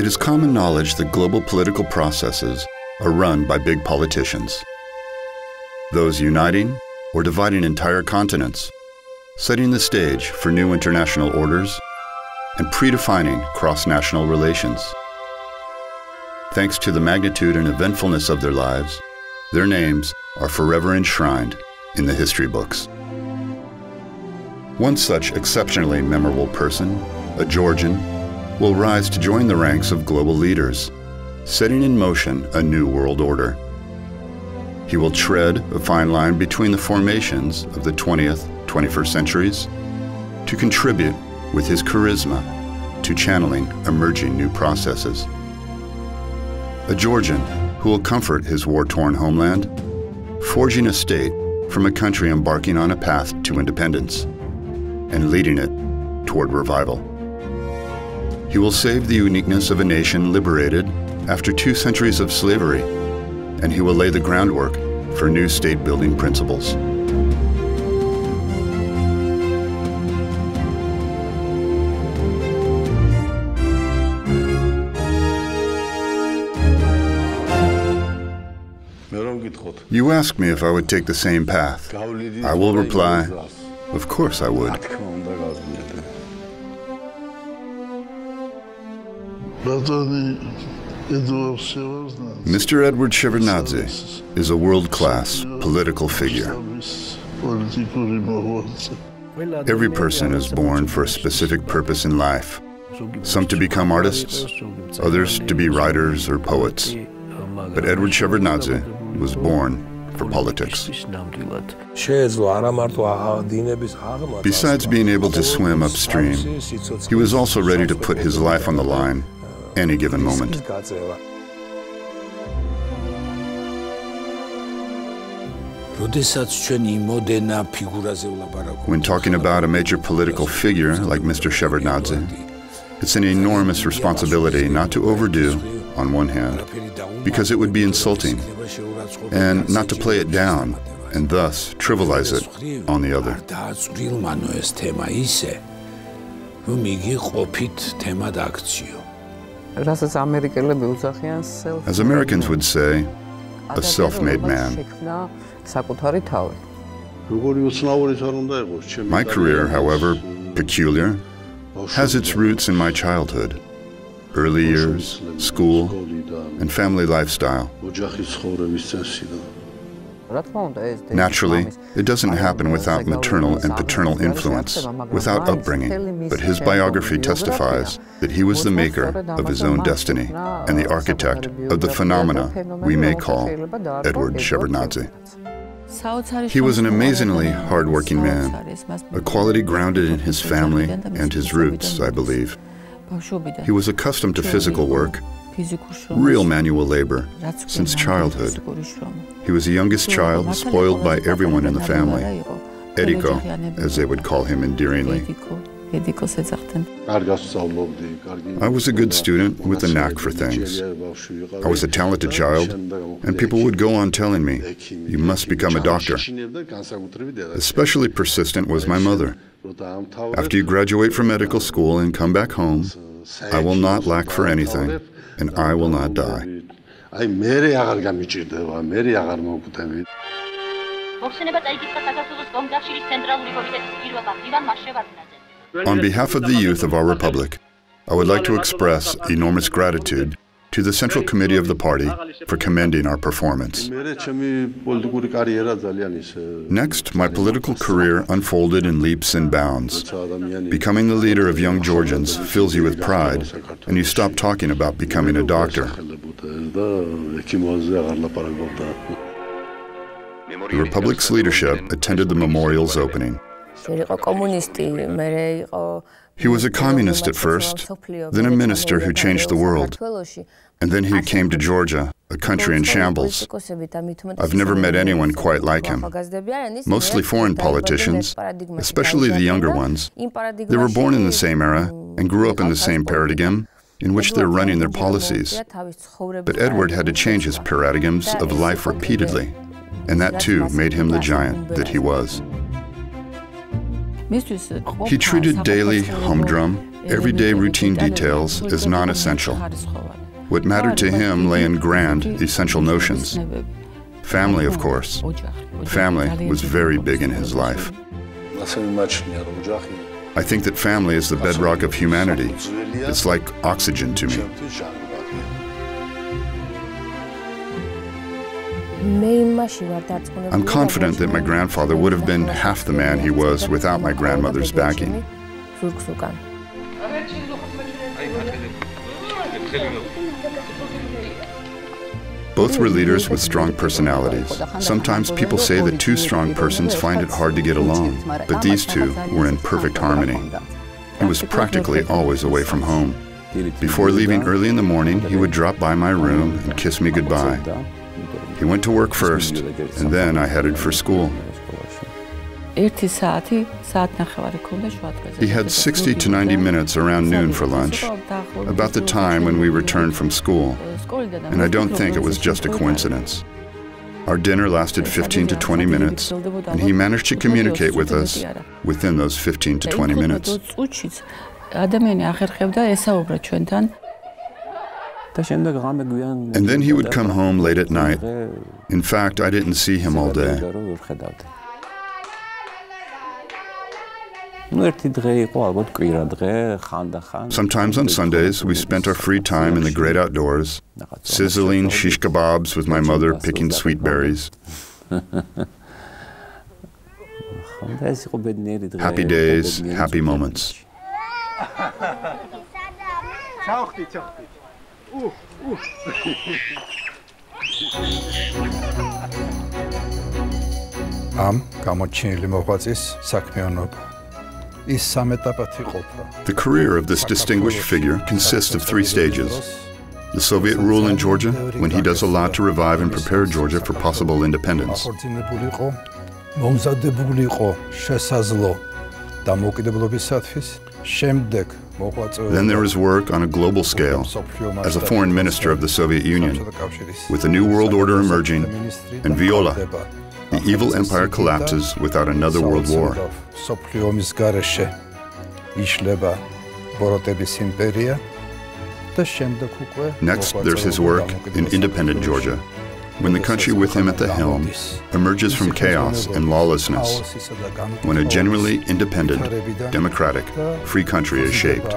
is common knowledge that global political processes are run by big politicians. Those uniting or dividing entire continents, setting the stage for new international orders, and predefining cross-national relations. Thanks to the magnitude and eventfulness of their lives, their names are forever enshrined in the history books. One such exceptionally memorable person, a Georgian, will rise to join the ranks of global leaders, setting in motion a new world order. He will tread a fine line between the formations of the 20th, 21st centuries to contribute with his charisma to channeling emerging new processes. A Georgian who will comfort his war-torn homeland, forging a state from a country embarking on a path to independence and leading it toward revival. He will save the uniqueness of a nation liberated after 2 centuries of slavery, and he will lay the groundwork for new state-building principles. You ask me if I would take the same path. I will reply, of course I would. Mr. Eduard Shevardnadze is a world-class political figure. Every person is born for a specific purpose in life. Some to become artists, others to be writers or poets. But Eduard Shevardnadze was born for politics. Besides being able to swim upstream, he was also ready to put his life on the line any given moment. When talking about a major political figure like Mr. Shevardnadze, it's an enormous responsibility not to overdo, on one hand, because it would be insulting, and not to play it down, and thus trivialize it, on the other. As Americans would say, a self-made man. My career, however peculiar, has its roots in my childhood, early years, school, and family lifestyle. Naturally, it doesn't happen without maternal and paternal influence, without upbringing, but his biography testifies that he was the maker of his own destiny and the architect of the phenomena we may call Eduard Shevardnadze. He was an amazingly hard-working man, a quality grounded in his family and his roots, I believe. He was accustomed to physical work, real manual labor, since childhood. He was the youngest child, spoiled by everyone in the family. Eriko, as they would call him endearingly. I was a good student with a knack for things. I was a talented child, and people would go on telling me, "You must become a doctor." Especially persistent was my mother. "After you graduate from medical school and come back home, I will not lack for anything, and I will not die." On behalf of the youth of our republic, I would like to express enormous gratitude to the Central Committee of the party for commending our performance. Next, my political career unfolded in leaps and bounds. Becoming the leader of young Georgians fills you with pride, and you stop talking about becoming a doctor. The Republic's leadership attended the memorial's opening. He was a communist at first, then a minister who changed the world, and then he came to Georgia, a country in shambles. I've never met anyone quite like him. Mostly foreign politicians, especially the younger ones. They were born in the same era and grew up in the same paradigm in which they're running their policies. But Eduard had to change his paradigms of life repeatedly, and that too made him the giant that he was. He treated daily humdrum, everyday routine details as non-essential. What mattered to him lay in grand, essential notions. Family, of course. Family was very big in his life. I think that family is the bedrock of humanity. It's like oxygen to me. I'm confident that my grandfather would have been half the man he was without my grandmother's backing. Both were leaders with strong personalities. Sometimes people say that two strong persons find it hard to get along, but these two were in perfect harmony. He was practically always away from home. Before leaving early in the morning, he would drop by my room and kiss me goodbye. He went to work first, and then I headed for school. He had 60 to 90 minutes around noon for lunch, about the time when we returned from school, and I don't think it was just a coincidence. Our dinner lasted 15 to 20 minutes, and he managed to communicate with us within those 15 to 20 minutes. And then he would come home late at night. In fact, I didn't see him all day. Sometimes on Sundays, we spent our free time in the great outdoors, sizzling shish kebabs with my mother picking sweet berries. Happy days, happy moments. The career of this distinguished figure consists of three stages. The Soviet rule in Georgia, when he does a lot to revive and prepare Georgia for possible independence. Then there is work on a global scale as a foreign minister of the Soviet Union, with a new world order emerging, and Viola, the evil empire collapses without another world war. Next, there's his work in independent Georgia, when the country with him at the helm emerges from chaos and lawlessness, when a genuinely independent, democratic, free country is shaped.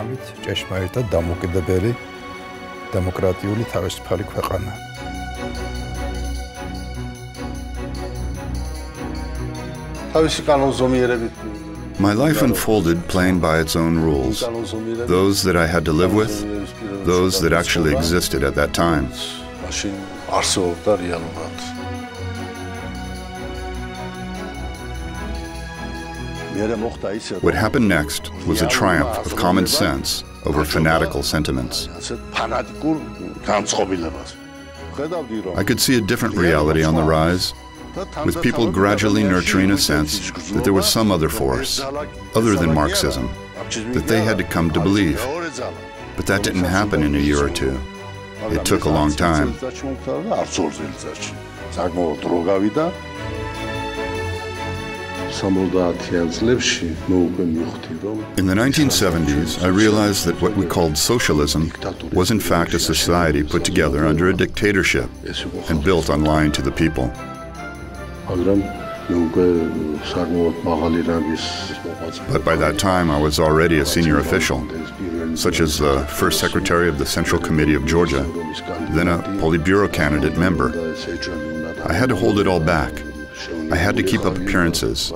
My life unfolded playing by its own rules, those that I had to live with, those that actually existed at that time. What happened next was a triumph of common sense over fanatical sentiments. I could see a different reality on the rise, with people gradually nurturing a sense that there was some other force, other than Marxism, that they had to come to believe. But that didn't happen in a year or two. It took a long time. In the 1970s, I realized that what we called socialism was in fact a society put together under a dictatorship and built on lying to the people. But by that time, I was already a senior official, such as the first secretary of the Central Committee of Georgia, then a Politburo candidate member. I had to hold it all back. I had to keep up appearances,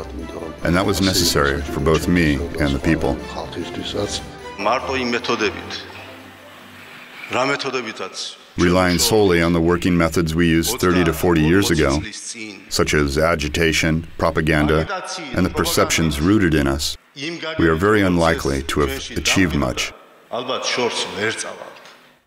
and that was necessary for both me and the people. Relying solely on the working methods we used 30 to 40 years ago, such as agitation, propaganda, and the perceptions rooted in us, we are very unlikely to have achieved much.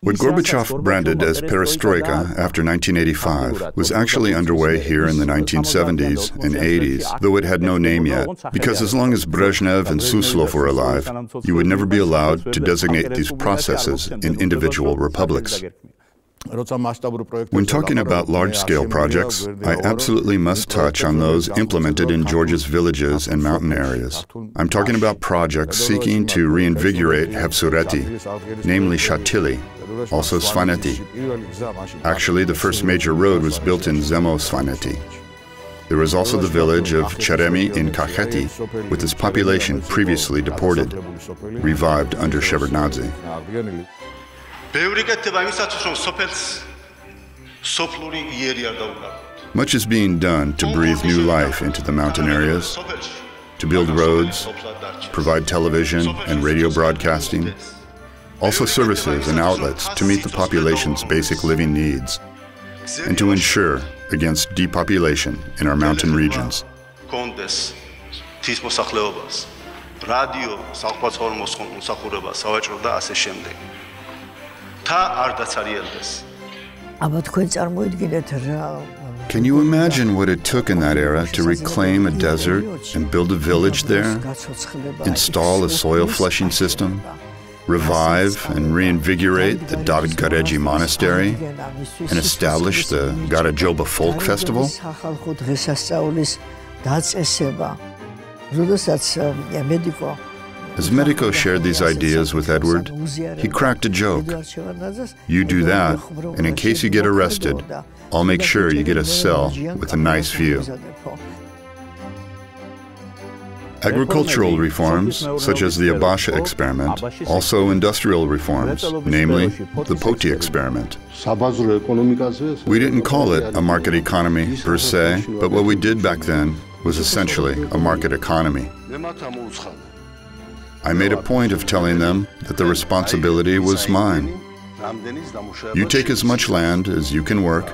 What Gorbachev branded as perestroika after 1985 was actually underway here in the 1970s and 80s, though it had no name yet, because as long as Brezhnev and Suslov were alive, you would never be allowed to designate these processes in individual republics. When talking about large-scale projects, I absolutely must touch on those implemented in Georgia's villages and mountain areas. I'm talking about projects seeking to reinvigorate Hevsureti, namely Shatili, also Svaneti. Actually, the first major road was built in Zemo Svaneti. There was also the village of Cheremi in Kakheti, with its population previously deported, revived under Shevardnadze. Much is being done to breathe new life into the mountain areas, to build roads, provide television and radio broadcasting, also services and outlets to meet the population's basic living needs, and to ensure against depopulation in our mountain regions. Can you imagine what it took in that era to reclaim a desert and build a village there, install a soil flushing system, revive and reinvigorate the David Gareji Monastery, and establish the Garajoba Folk Festival? As Medico shared these ideas with Edward, he cracked a joke. You do that, and in case you get arrested, I'll make sure you get a cell with a nice view. Agricultural reforms, such as the Abasha experiment, also industrial reforms, namely the Poti experiment. We didn't call it a market economy per se, but what we did back then was essentially a market economy. I made a point of telling them that the responsibility was mine. You take as much land as you can work,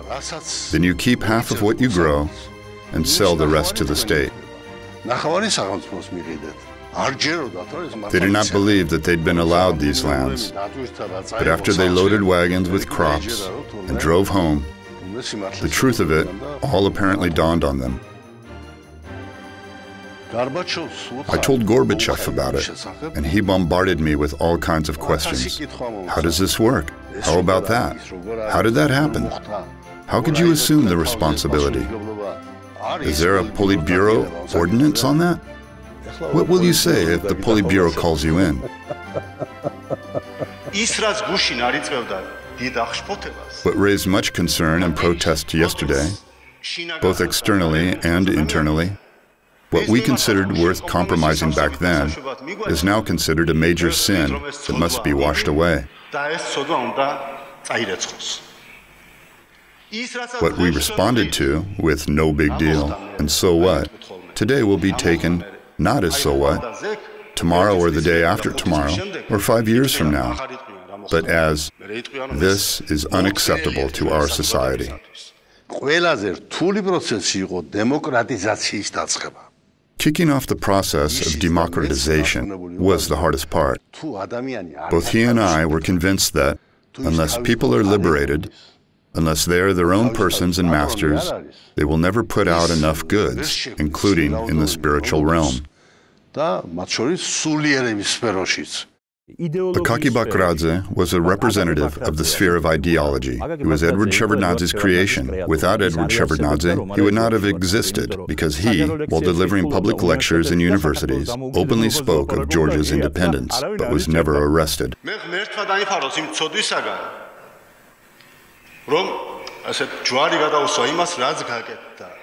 then you keep half of what you grow and sell the rest to the state. They did not believe that they'd been allowed these lands, but after they loaded wagons with crops and drove home, the truth of it all apparently dawned on them. I told Gorbachev about it, and he bombarded me with all kinds of questions. How does this work? How about that? How did that happen? How could you assume the responsibility? Is there a Politburo ordinance on that? What will you say if the Politburo calls you in? What raised much concern and protest yesterday, both externally and internally, what we considered worth compromising back then is now considered a major sin that must be washed away. What we responded to with no big deal and so what, today will be taken not as so what, tomorrow or the day after tomorrow, or 5 years from now, but as this is unacceptable to our society. Kicking off the process of democratization was the hardest part. Both he and I were convinced that unless people are liberated, unless they are their own persons and masters, they will never put out enough goods, including in the spiritual realm. The Kaki Bakradze was a representative of the sphere of ideology. It was Eduard Shevardnadze's creation. Without Eduard Shevardnadze, he would not have existed, because he, while delivering public lectures in universities, openly spoke of Georgia's independence, but was never arrested.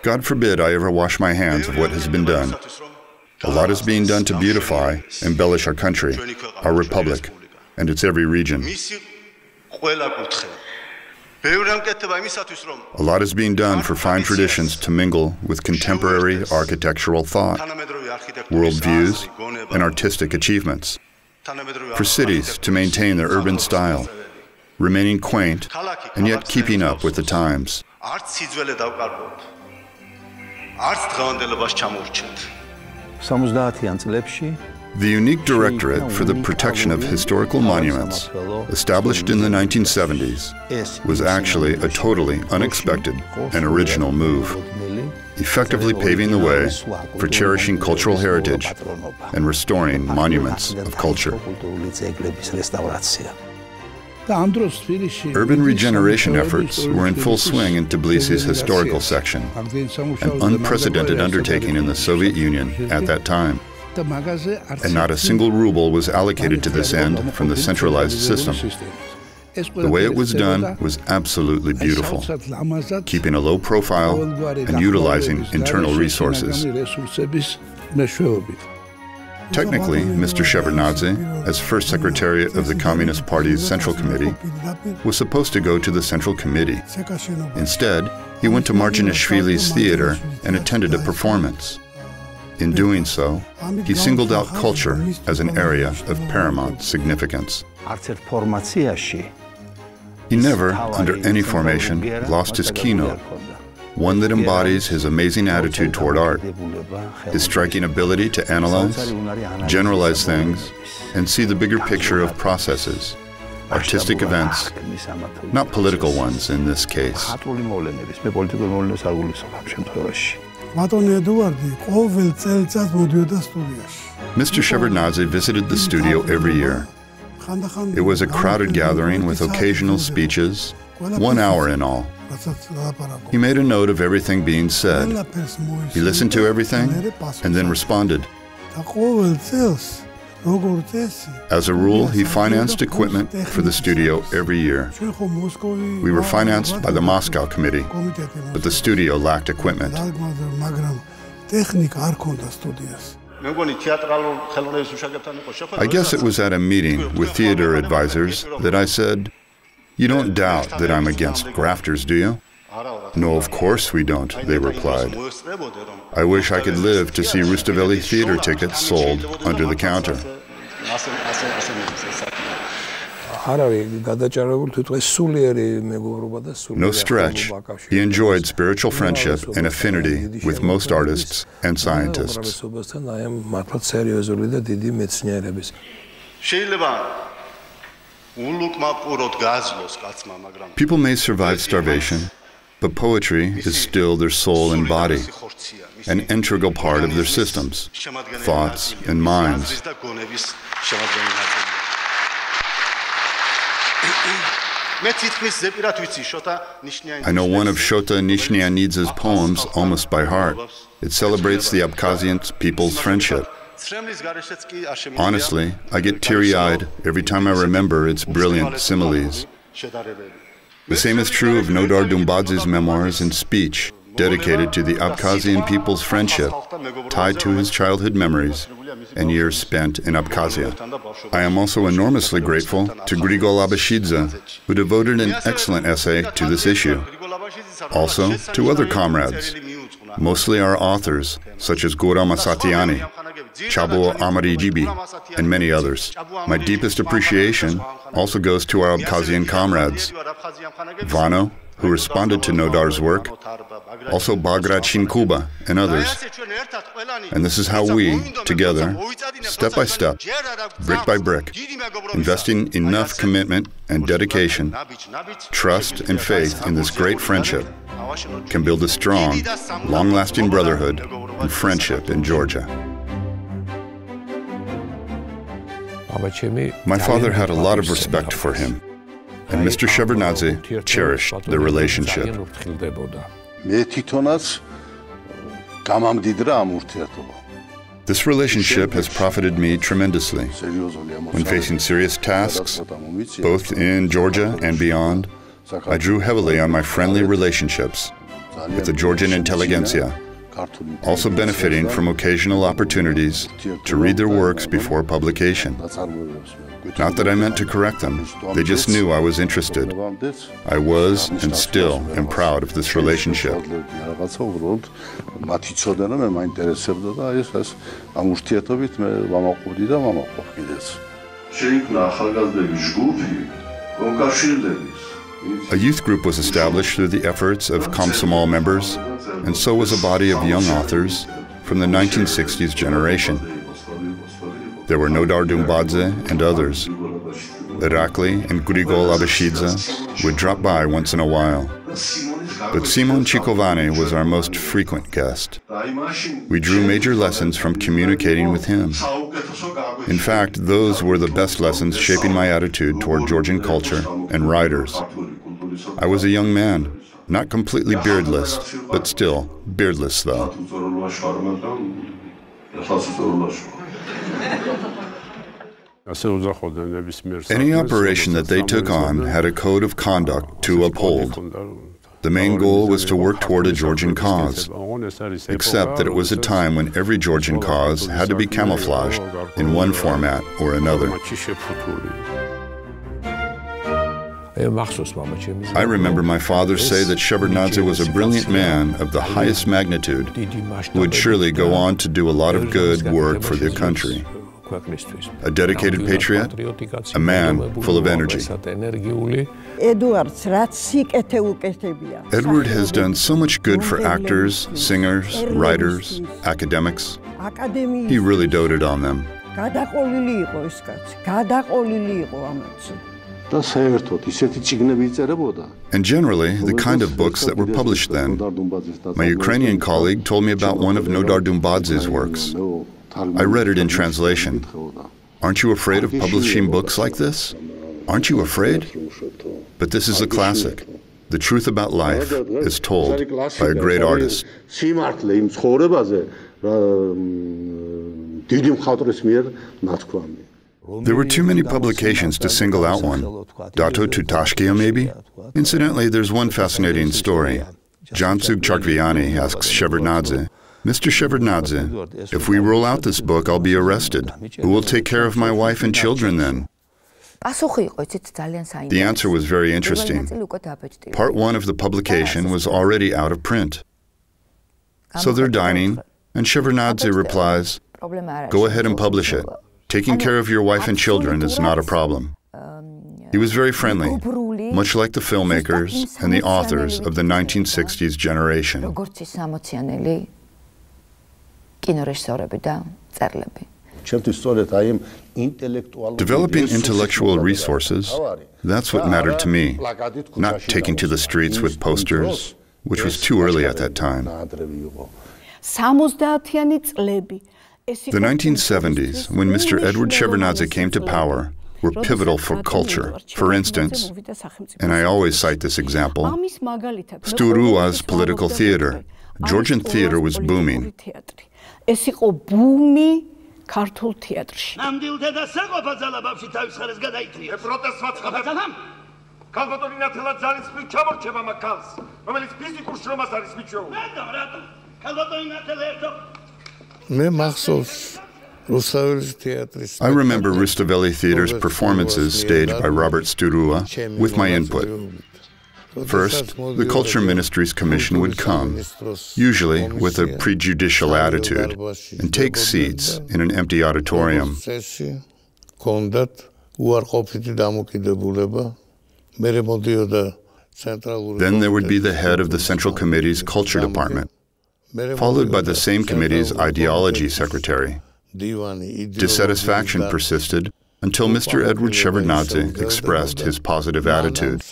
God forbid I ever wash my hands of what has been done. A lot is being done to beautify, embellish our country, our republic, and its every region. A lot is being done for fine traditions to mingle with contemporary architectural thought, worldviews, and artistic achievements. For cities to maintain their urban style, remaining quaint, and yet keeping up with the times. The unique Directorate for the Protection of Historical Monuments, established in the 1970s, was actually a totally unexpected and original move, effectively paving the way for cherishing cultural heritage and restoring monuments of culture. Urban regeneration efforts were in full swing in Tbilisi's historical section, an unprecedented undertaking in the Soviet Union at that time. And not a single ruble was allocated to this end from the centralized system. The way it was done was absolutely beautiful, keeping a low profile and utilizing internal resources. Technically, Mr. Shevardnadze, as first secretary of the Communist Party's Central Committee, was supposed to go to the Central Committee. Instead, he went to Marjanishvili's theater and attended a performance. In doing so, he singled out culture as an area of paramount significance. He never, under any formation, lost his keynote, one that embodies his amazing attitude toward art, his striking ability to analyze, generalize things, and see the bigger picture of processes, artistic events, not political ones in this case. Mr. Shevardnadze visited the studio every year. It was a crowded gathering with occasional speeches, 1 hour in all. He made a note of everything being said. He listened to everything and then responded. As a rule, he financed equipment for the studio every year. We were financed by the Moscow Committee, but the studio lacked equipment. I guess it was at a meeting with theater advisors that I said, "You don't doubt that I'm against grafters, do you?" "No, of course we don't," they replied. "I wish I could live to see Rustaveli theater tickets sold under the counter." No stretch, he enjoyed spiritual friendship and affinity with most artists and scientists. People may survive starvation, but poetry is still their soul and body, an integral part of their systems, thoughts, and minds. I know one of Shota Nishnyanidze's poems almost by heart. It celebrates the Abkhazian people's friendship. Honestly, I get teary-eyed every time I remember its brilliant similes. The same is true of Nodar Dumbadze's memoirs and speech, dedicated to the Abkhazian people's friendship, tied to his childhood memories and years spent in Abkhazia. I am also enormously grateful to Grigol Abashidze, who devoted an excellent essay to this issue. Also to other comrades, mostly our authors, such as Gora Masatiani, Chabo Amarijibi, and many others. My deepest appreciation also goes to our Abkhazian comrades. Vano, who responded to Nodar's work, also Bagrat Shinkuba and others. And this is how we, together, step by step, brick by brick, investing enough commitment and dedication, trust and faith in this great friendship, can build a strong, long-lasting brotherhood and friendship in Georgia. My father had a lot of respect for him, and Mr. Shevardnadze cherished the relationship. This relationship has profited me tremendously. When facing serious tasks, both in Georgia and beyond, I drew heavily on my friendly relationships with the Georgian intelligentsia, also benefiting from occasional opportunities to read their works before publication. Not that I meant to correct them, they just knew I was interested. I was and still am proud of this relationship. A youth group was established through the efforts of Komsomol members, and so was a body of young authors from the 1960s generation. There were Nodar Dumbadze and others. Irakli and Grigol Abashidze would drop by once in a while. But Simon Ciccovani was our most frequent guest. We drew major lessons from communicating with him. In fact, those were the best lessons shaping my attitude toward Georgian culture and writers. I was a young man, not completely beardless, but still beardless though. Any operation that they took on had a code of conduct to uphold. The main goal was to work toward a Georgian cause, except that it was a time when every Georgian cause had to be camouflaged in one format or another. I remember my father say that Shevardnadze was a brilliant man of the highest magnitude, who would surely go on to do a lot of good work for the country. A dedicated patriot, a man full of energy. Edward has done so much good for actors, singers, writers, academics. He really doted on them. And generally, the kind of books that were published then. My Ukrainian colleague told me about one of Eduard Shevardnadze's works. I read it in translation. Aren't you afraid of publishing books like this? Aren't you afraid? But this is a classic. The truth about life is told by a great artist. There were too many publications to single out one. Dato Tutashkia, maybe? Incidentally, there's one fascinating story. Jansug Charkviani asks Shevardnadze, "Mr. Shevardnadze, if we roll out this book, I'll be arrested. Who will take care of my wife and children then?" The answer was very interesting. Part one of the publication was already out of print. So they're dining, and Shevardnadze replies, "Go ahead and publish it. Taking care of your wife and children is not a problem." He was very friendly, much like the filmmakers and the authors of the 1960s generation. Developing intellectual resources, that's what mattered to me, not taking to the streets with posters, which was too early at that time. The 1970s, when Mr. Eduard Shevardnadze came to power, were pivotal for culture. For instance, and I always cite this example, Sturua's political theater. Georgian theater was booming. I remember Rustaveli Theater's performances staged by Robert Sturua with my input. First, the Culture Ministry's commission would come, usually with a prejudicial attitude, and take seats in an empty auditorium. Then there would be the head of the Central Committee's Culture Department, followed by the same committee's Ideology Secretary. Dissatisfaction persisted until Mr. Eduard Shevardnadze expressed his positive attitude.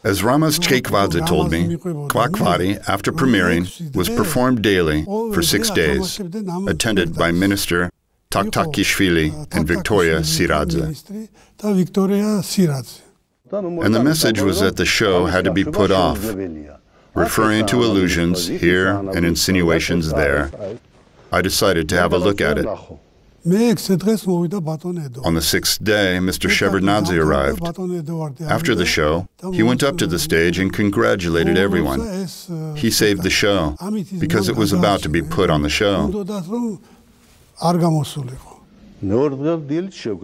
As Ramas Chekvadze told me, Kvakvari, after premiering, was performed daily for 6 days, attended by Minister Taktakishvili and Victoria Siradze. And the message was that the show had to be put off, referring to allusions here and insinuations there. I decided to have a look at it. On the 6th day, Mr. Shevardnadze arrived. After the show, he went up to the stage and congratulated everyone. He saved the show, because it was about to be put on the show.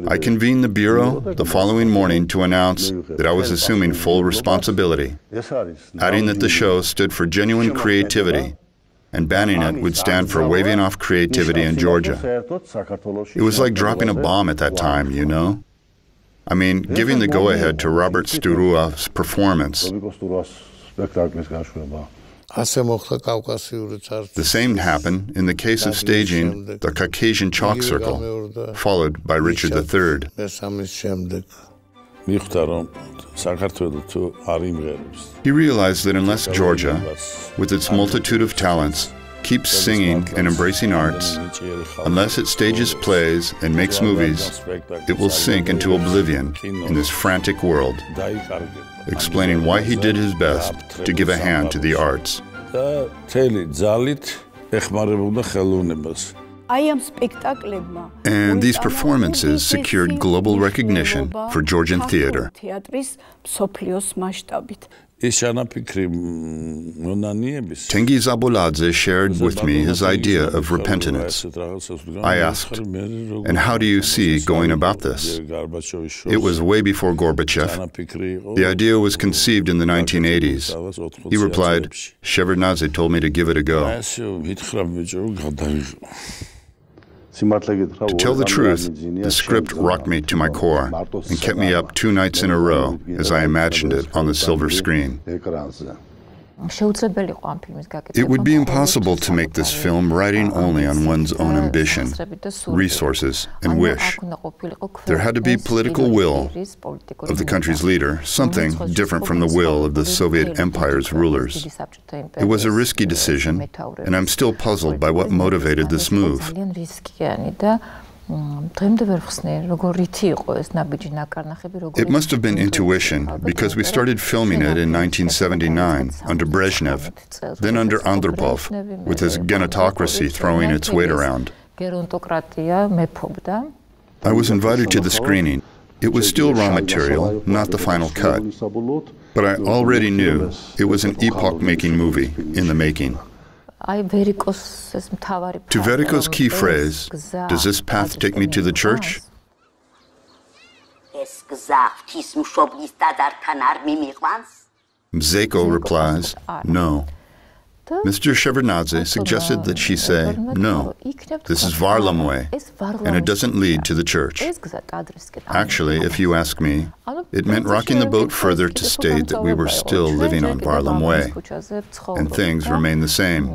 I convened the Bureau the following morning to announce that I was assuming full responsibility, adding that the show stood for genuine creativity, and banning it would stand for waving off creativity in Georgia. It was like dropping a bomb at that time, you know? I mean, giving the go-ahead to Robert Sturua's performance. The same happened in the case of staging the Caucasian chalk circle, followed by Richard III. He realized that unless Georgia, with its multitude of talents, keeps singing and embracing arts, unless it stages plays and makes movies, it will sink into oblivion in this frantic world, explaining why he did his best to give a hand to the arts. And these performances secured global recognition for Georgian theater. Tengiz Abuladze shared with me his idea of repentance. I asked, "And how do you see going about this?" It was way before Gorbachev. The idea was conceived in the 1980s. He replied, "Shevardnadze told me to give it a go." To tell the truth, the script rocked me to my core and kept me up 2 nights in a row as I imagined it on the silver screen. It would be impossible to make this film riding only on one's own ambition, resources, and wish. There had to be political will of the country's leader, something different from the will of the Soviet Empire's rulers. It was a risky decision, and I'm still puzzled by what motivated this move. It must have been intuition, because we started filming it in 1979 under Brezhnev, then under Andropov, with his genetocracy throwing its weight around. I was invited to the screening. It was still raw material, not the final cut, but I already knew it was an epoch-making movie in the making. To Veriko's key phrase, "Does this path take me to the church?" Mzeko replies, "No." Mr. Shevardnadze suggested that she say, "No, this is Varlam way, and it doesn't lead to the church." Actually, if you ask me, it meant rocking the boat further to state that we were still living on Varlam way, and things remain the same.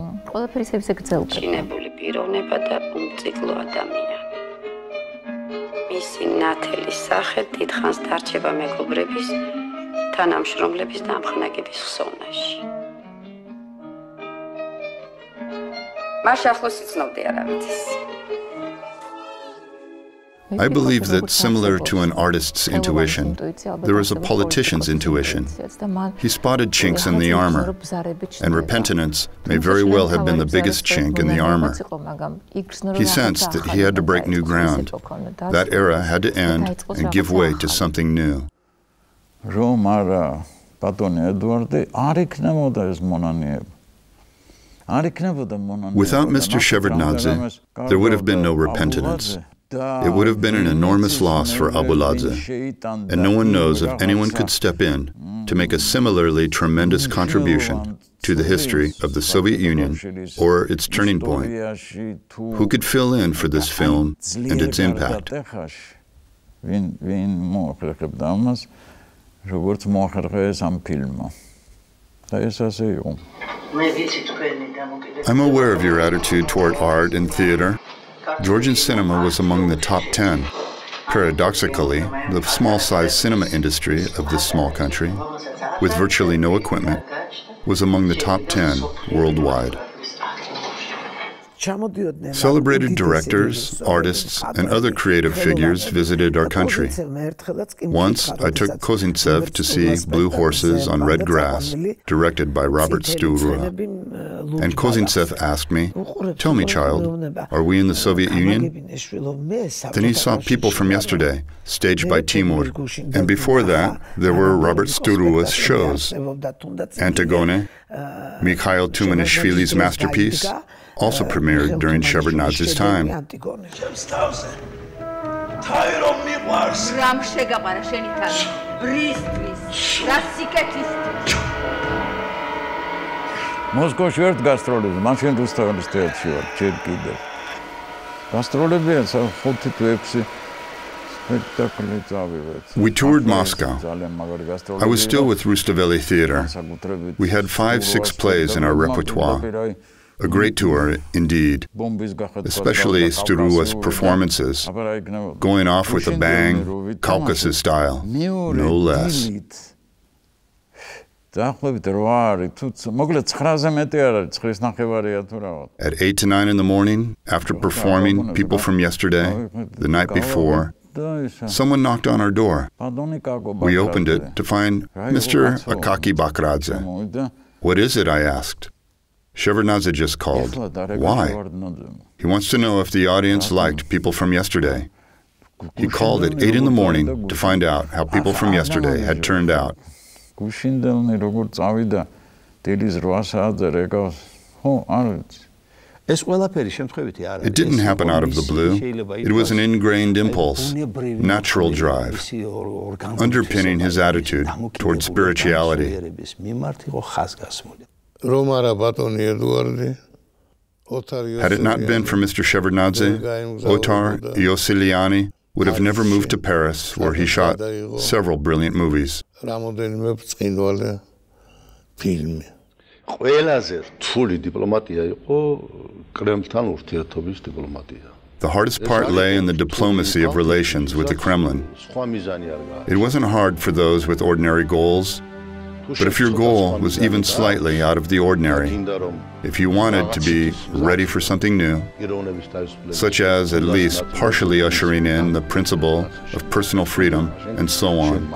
I believe that similar to an artist's intuition, there is a politician's intuition. He spotted chinks in the armor, and repentance may very well have been the biggest chink in the armor. He sensed that he had to break new ground. That era had to end and give way to something new. Without Mr. Shevardnadze, there would have been no repentance. It would have been an enormous loss for Abuladze, and no one knows if anyone could step in to make a similarly tremendous contribution to the history of the Soviet Union or its turning point. Who could fill in for this film and its impact? I'm aware of your attitude toward art and theater. Georgian cinema was among the top 10. Paradoxically, the small-sized cinema industry of this small country, with virtually no equipment, was among the top 10 worldwide. Celebrated directors, artists, and other creative figures visited our country. Once, I took Kozintsev to see Blue Horses on Red Grass, directed by Robert Sturua. And Kozintsev asked me, "Tell me, child, are we in the Soviet Union?" Then he saw People from Yesterday, staged by Timur. And before that, there were Robert Sturua's shows. Antigone, Mikhail Tumanishvili's masterpiece, also premiered during Shevardnadze's time. Moscow's ერთ გასტროლებზე, მაშინ რუსთავის თეატრში ვარ, ჯერ კიდევ. გასტროლებია 5 თუ 6 We toured Moscow. I was still with Rustaveli Theater. We had 5-6 plays in our repertoire. A great tour, indeed, especially Sturua's performances, going off with a bang, Caucasus style, no less. At 8 to 9 in the morning, after performing People from Yesterday, the night before, someone knocked on our door. We opened it to find Mr. Akaki Bakradze. What is it, I asked. Shevardnadze just called. Why? He wants to know if the audience liked People from Yesterday. He called at 8 in the morning to find out how People from Yesterday had turned out. It didn't happen out of the blue. It was an ingrained impulse, natural drive, underpinning his attitude toward spirituality. Had it not been for Mr. Shevardnadze, Otar Iosiliani would have never moved to Paris, where he shot several brilliant movies. The hardest part lay in the diplomacy of relations with the Kremlin. It wasn't hard for those with ordinary goals, but if your goal was even slightly out of the ordinary, if you wanted to be ready for something new, such as at least partially ushering in the principle of personal freedom and so on,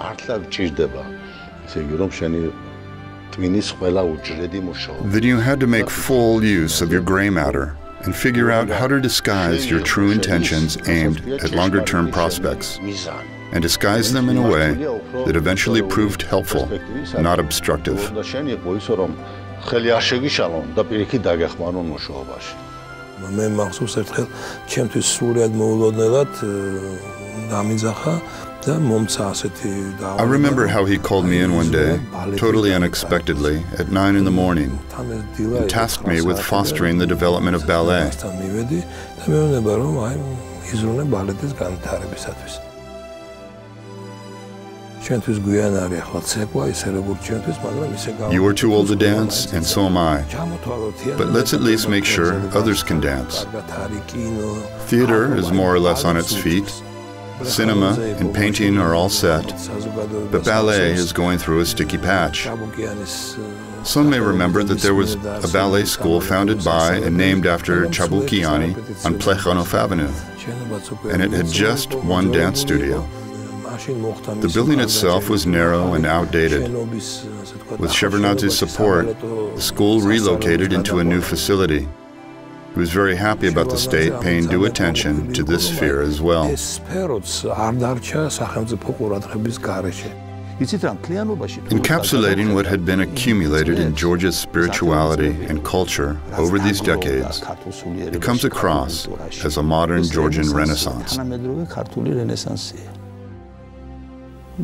then you had to make full use of your gray matter and figure out how to disguise your true intentions aimed at longer-term prospects, and disguise them in a way that eventually proved helpful, not obstructive. I remember how he called me in one day, totally unexpectedly, at 9 in the morning, and tasked me with fostering the development of ballet. You are too old to dance, and so am I. But let's at least make sure others can dance. Theater is more or less on its feet. Cinema and painting are all set, but ballet is going through a sticky patch. Some may remember that there was a ballet school founded by and named after Chabukiani on Plekhanov Avenue, and it had just one dance studio. The building itself was narrow and outdated. With Shevardnadze's support, the school relocated into a new facility. He was very happy about the state paying due attention to this sphere as well. Encapsulating what had been accumulated in Georgia's spirituality and culture over these decades, it comes across as a modern Georgian Renaissance. I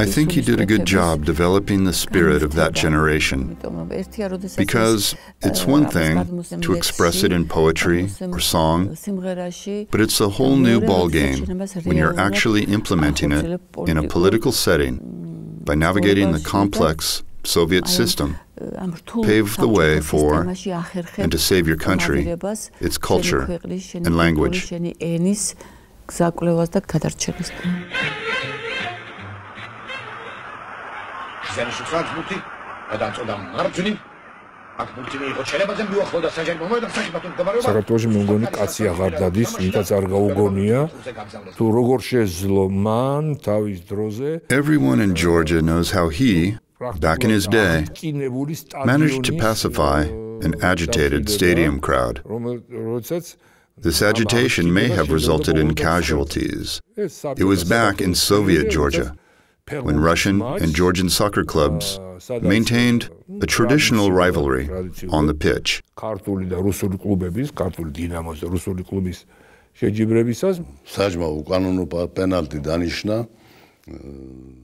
think he did a good job developing the spirit of that generation, because it's one thing to express it in poetry or song, but it's a whole new ballgame when you're actually implementing it in a political setting by navigating the complex Soviet system, pave the way for and to save your country, its culture and language. საქართველოში მე მგონი კაცი აღარ დადის, ვინც არ გაუგონია თუ როგორ შეძლო მან თავის დროზე. Everyone in Georgia knows how he, back in his day, managed to pacify an agitated stadium crowd. This agitation may have resulted in casualties. It was back in Soviet Georgia, when Russian and Georgian soccer clubs maintained a traditional rivalry on the pitch.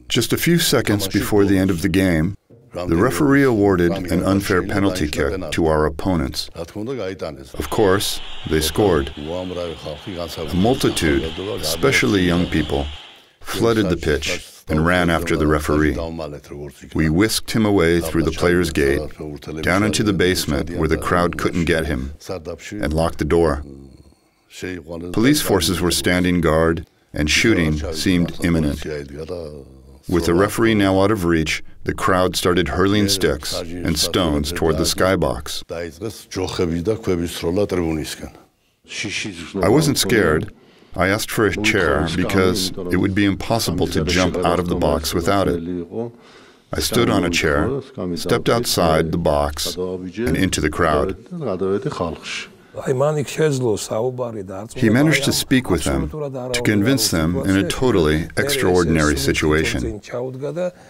Just a few seconds before the end of the game, The referee awarded an unfair penalty kick to our opponents. Of course, they scored. A multitude, especially young people, flooded the pitch and ran after the referee. We whisked him away through the players' gate, down into the basement where the crowd couldn't get him, and locked the door. Police forces were standing guard, and shooting seemed imminent. With the referee now out of reach, the crowd started hurling sticks and stones toward the skybox. I wasn't scared. I asked for a chair because it would be impossible to jump out of the box without it. I stood on a chair, stepped outside the box, and into the crowd. He managed to speak with them, to convince them in a totally extraordinary situation.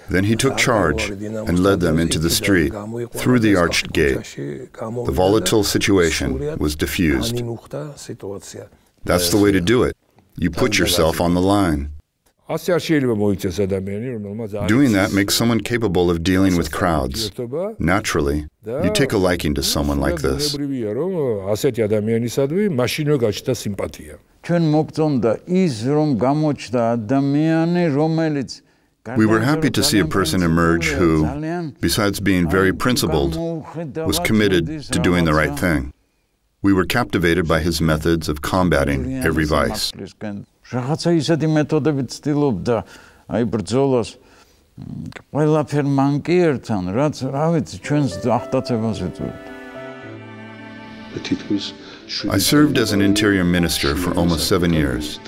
Then he took charge and led them into the street, through the arched gate. The volatile situation was diffused. That's the way to do it. You put yourself on the line. Doing that makes someone capable of dealing with crowds. Naturally, you take a liking to someone like this. We were happy to see a person emerge who, besides being very principled, was committed to doing the right thing. We were captivated by his methods of combating every vice. I served as an interior minister for almost 7 years.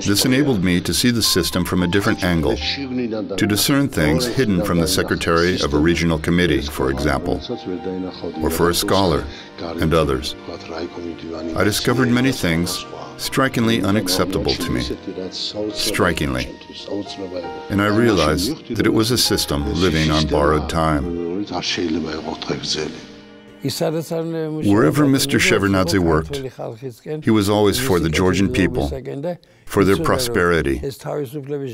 This enabled me to see the system from a different angle, to discern things hidden from the secretary of a regional committee, for example, or for a scholar and others. I discovered many things strikingly unacceptable to me. Strikingly. And I realized that it was a system living on borrowed time. Wherever Mr. Shevardnadze worked, he was always for the Georgian people, for their prosperity,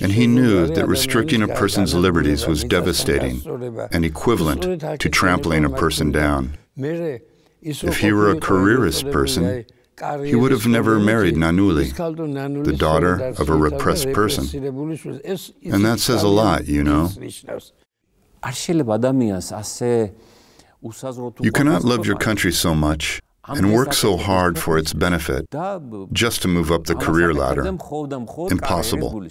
and he knew that restricting a person's liberties was devastating and equivalent to trampling a person down. If he were a careerist person, he would have never married Nanuli, the daughter of a repressed person. And that says a lot, you know. You cannot love your country so much and work so hard for its benefit just to move up the career ladder. Impossible.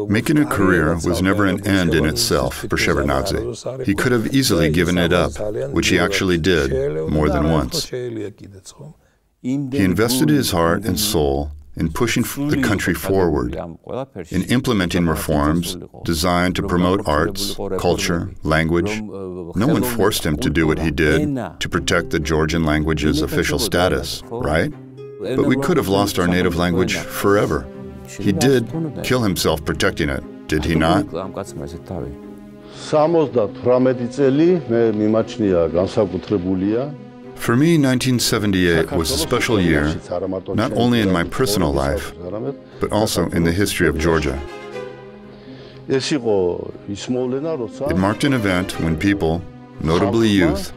Making a career was never an end in itself for Shevardnadze. He could have easily given it up, which he actually did more than once. He invested his heart and soul in pushing the country forward, in implementing reforms designed to promote arts, culture, language. No one forced him to do what he did to protect the Georgian language's official status, right? But we could have lost our native language forever. He did kill himself protecting it, did he not? For me, 1978 was a special year, not only in my personal life, but also in the history of Georgia. It marked an event when people, notably youth,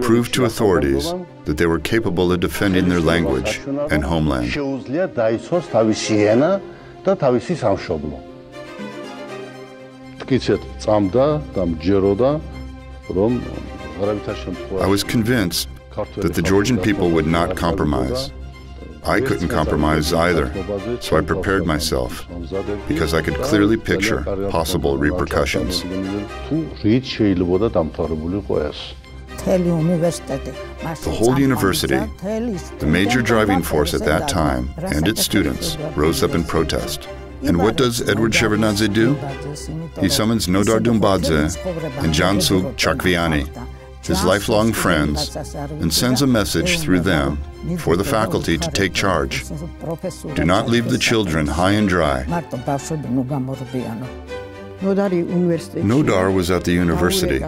proved to authorities that they were capable of defending their language and homeland. I was convinced that the Georgian people would not compromise. I couldn't compromise either, so I prepared myself, because I could clearly picture possible repercussions. The whole university, the major driving force at that time, and its students, rose up in protest. And what does Eduard Shevardnadze do? He summons Nodar Dumbadze and Jansu Chakviani, his lifelong friends, and sends a message through them for the faculty to take charge. Do not leave the children high and dry. Nodar was at the university.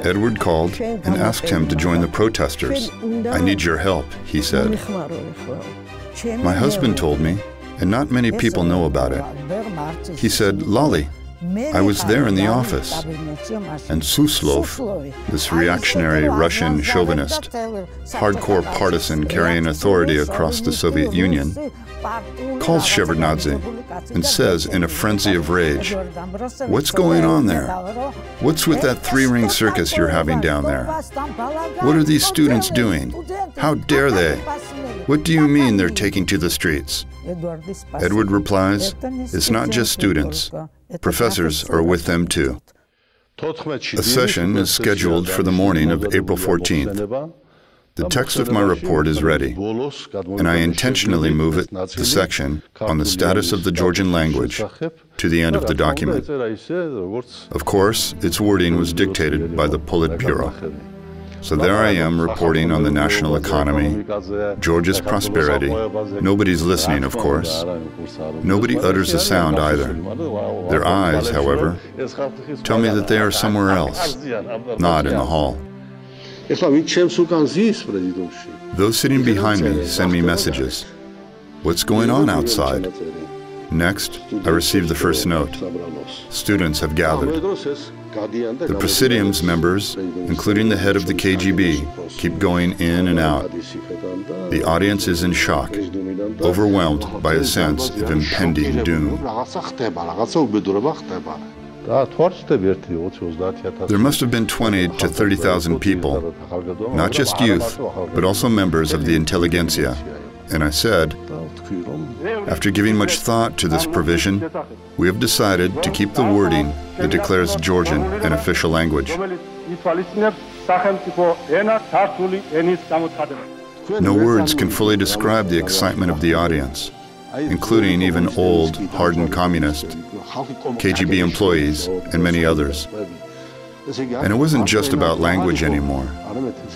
Edward called and asked him to join the protesters. I need your help, he said. My husband told me, and not many people know about it. He said, "Lolly, I was there in the office." And Suslov, this reactionary Russian chauvinist, hardcore partisan carrying authority across the Soviet Union, calls Shevardnadze and says in a frenzy of rage, "What's going on there? What's with that three-ring circus you're having down there? What are these students doing? How dare they? What do you mean they're taking to the streets?" Eduard replies, "It's not just students. Professors are with them too." A session is scheduled for the morning of April 14th. The text of my report is ready, and I intentionally move it, the section, on the status of the Georgian language, to the end of the document. Of course, its wording was dictated by the Politburo. So there I am reporting on the national economy, Georgia's prosperity. Nobody's listening, of course. Nobody utters a sound either. Their eyes, however, tell me that they are somewhere else, not in the hall. Those sitting behind me send me messages. What's going on outside? Next, I receive the first note. Students have gathered. The Presidium's members, including the head of the KGB, keep going in and out. The audience is in shock, overwhelmed by a sense of impending doom. There must have been 20 to 30,000 people, not just youth, but also members of the intelligentsia. And I said, after giving much thought to this provision, we have decided to keep the wording that declares Georgian an official language. No words can fully describe the excitement of the audience, including even old, hardened communists, KGB employees, and many others. And it wasn't just about language anymore.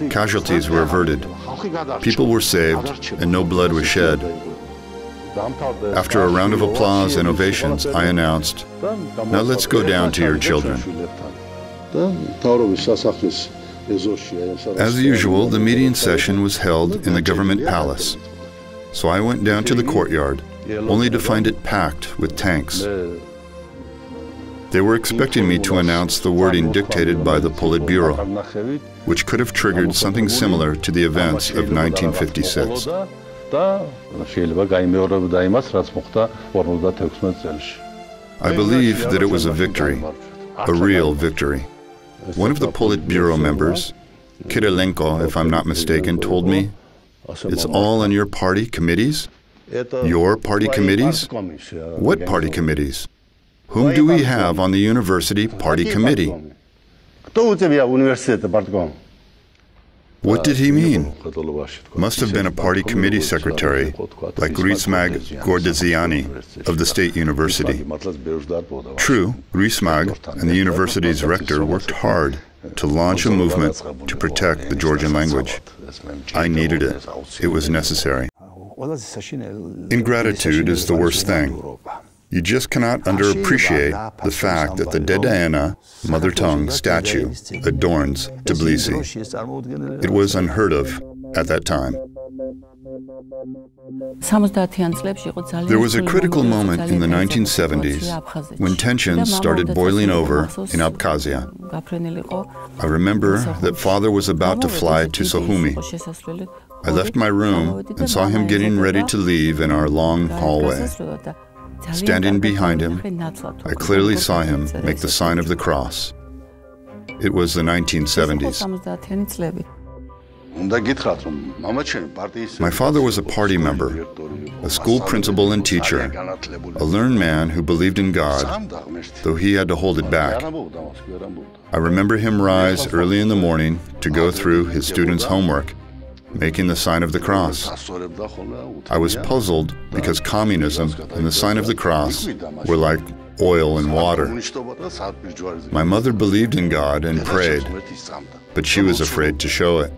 Casualties were averted, people were saved, and no blood was shed. After a round of applause and ovations, I announced, "Now let's go down to your children." As usual, the meeting session was held in the government palace. So I went down to the courtyard, only to find it packed with tanks. They were expecting me to announce the wording dictated by the Politburo, which could have triggered something similar to the events of 1956. I believe that it was a victory, a real victory. One of the Politburo members, Kirilenko, if I'm not mistaken, told me, "It's all in your party committees?" Your party committees? What party committees? Whom do we have on the university party committee? What did he mean? Must have been a party committee secretary, like Rismag Gordeziani of the State University. True, Rismag and the university's rector worked hard to launch a movement to protect the Georgian language. I needed it. It was necessary. Ingratitude is the worst thing. You just cannot underappreciate the fact that the Dedaena, mother tongue, statue adorns Tbilisi. It was unheard of at that time. There was a critical moment in the 1970s when tensions started boiling over in Abkhazia. I remember that father was about to fly to Sukhumi. I left my room and saw him getting ready to leave in our long hallway. Standing behind him, I clearly saw him make the sign of the cross. It was the 1970s. My father was a party member, a school principal and teacher, a learned man who believed in God, though he had to hold it back. I remember him rise early in the morning to go through his students' homework, making the sign of the cross. I was puzzled because communism and the sign of the cross were like oil and water. My mother believed in God and prayed, but she was afraid to show it.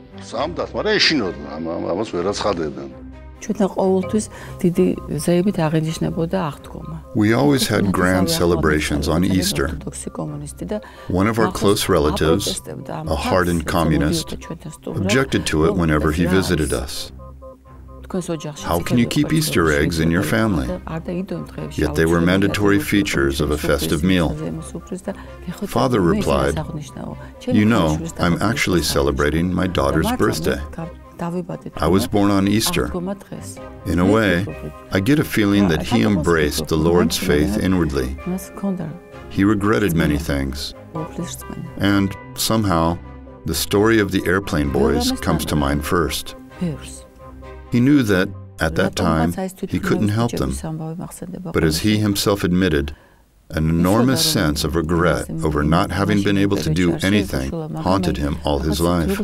We always had grand celebrations on Easter. One of our close relatives, a hardened communist, objected to it whenever he visited us. How can you keep Easter eggs in your family? Yet they were mandatory features of a festive meal. Father replied, "You know, I'm actually celebrating my daughter's birthday. I was born on Easter. In a way, I get a feeling that he embraced the Lord's faith inwardly. He regretted many things. And somehow, the story of the airplane boys comes to mind first. He knew that, at that time, he couldn't help them. But as he himself admitted, an enormous sense of regret over not having been able to do anything haunted him all his life."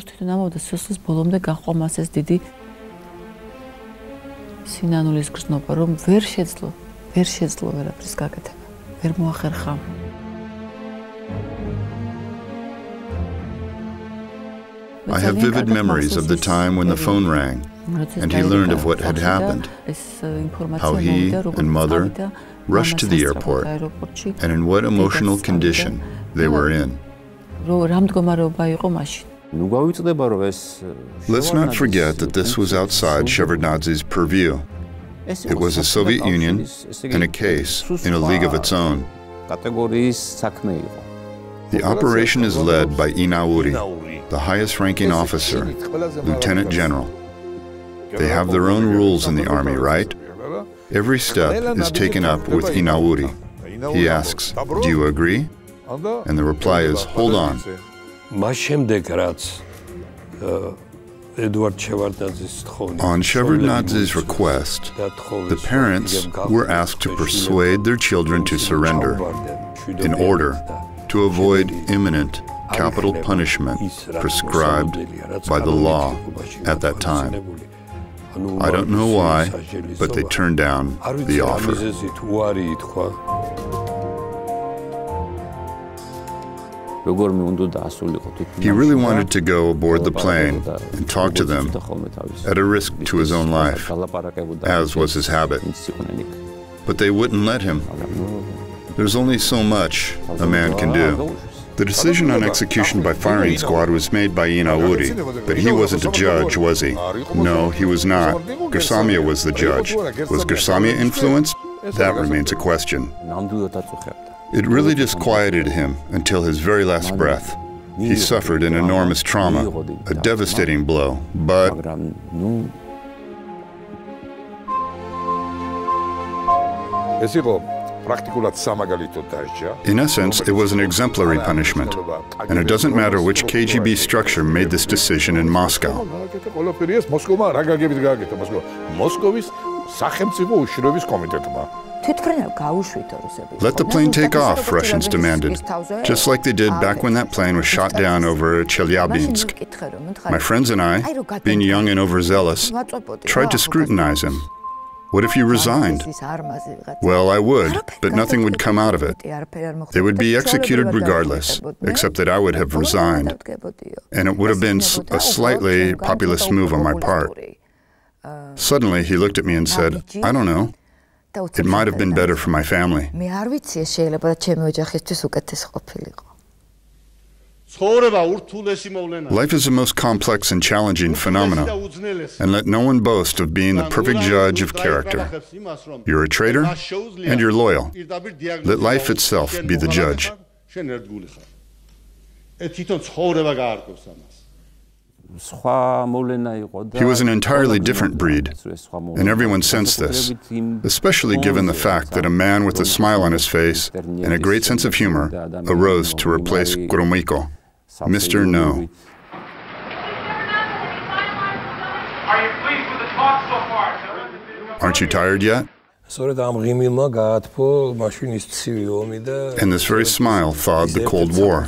I have vivid memories of the time when the phone rang, and he learned of what had happened, how he and mother rushed to the airport, and in what emotional condition they were in. Let's not forget that this was outside Shevardnadze's purview. It was the Soviet Union and a case in a league of its own. The operation is led by Inauri, the highest-ranking officer, Lieutenant General. They have their own rules in the army, right? Every step is taken up with Inauri. He asks, "Do you agree?" And the reply is, "Hold on." On Shevardnadze's request, the parents were asked to persuade their children to surrender in order to avoid imminent capital punishment prescribed by the law at that time. I don't know why, but they turned down the offer. He really wanted to go aboard the plane and talk to them at a risk to his own life, as was his habit. But they wouldn't let him. There's only so much a man can do. The decision on execution by firing squad was made by Inauri, but he wasn't a judge, was he? No, he was not. Gersamia was the judge. Was Gersamia influenced? That remains a question. It really disquieted him until his very last breath. He suffered an enormous trauma, a devastating blow, but in essence, it was an exemplary punishment, and it doesn't matter which KGB structure made this decision in Moscow. Let the plane take off, Russians demanded, just like they did back when that plane was shot down over Chelyabinsk. My friends and I, being young and overzealous, tried to scrutinize him. What if he resigned? Well, I would, but nothing would come out of it. They would be executed regardless, except that I would have resigned. And it would have been a slightly populist move on my part. Suddenly, he looked at me and said, "I don't know. It might have been better for my family." Life is the most complex and challenging phenomenon, and let no one boast of being the perfect judge of character. You're a traitor, and you're loyal. Let life itself be the judge. He was an entirely different breed, and everyone sensed this, especially given the fact that a man with a smile on his face and a great sense of humor arose to replace Gromyko, Mr. No. Are you pleased with the talk so far, sir? Aren't you tired yet? And this very smile thawed the Cold War.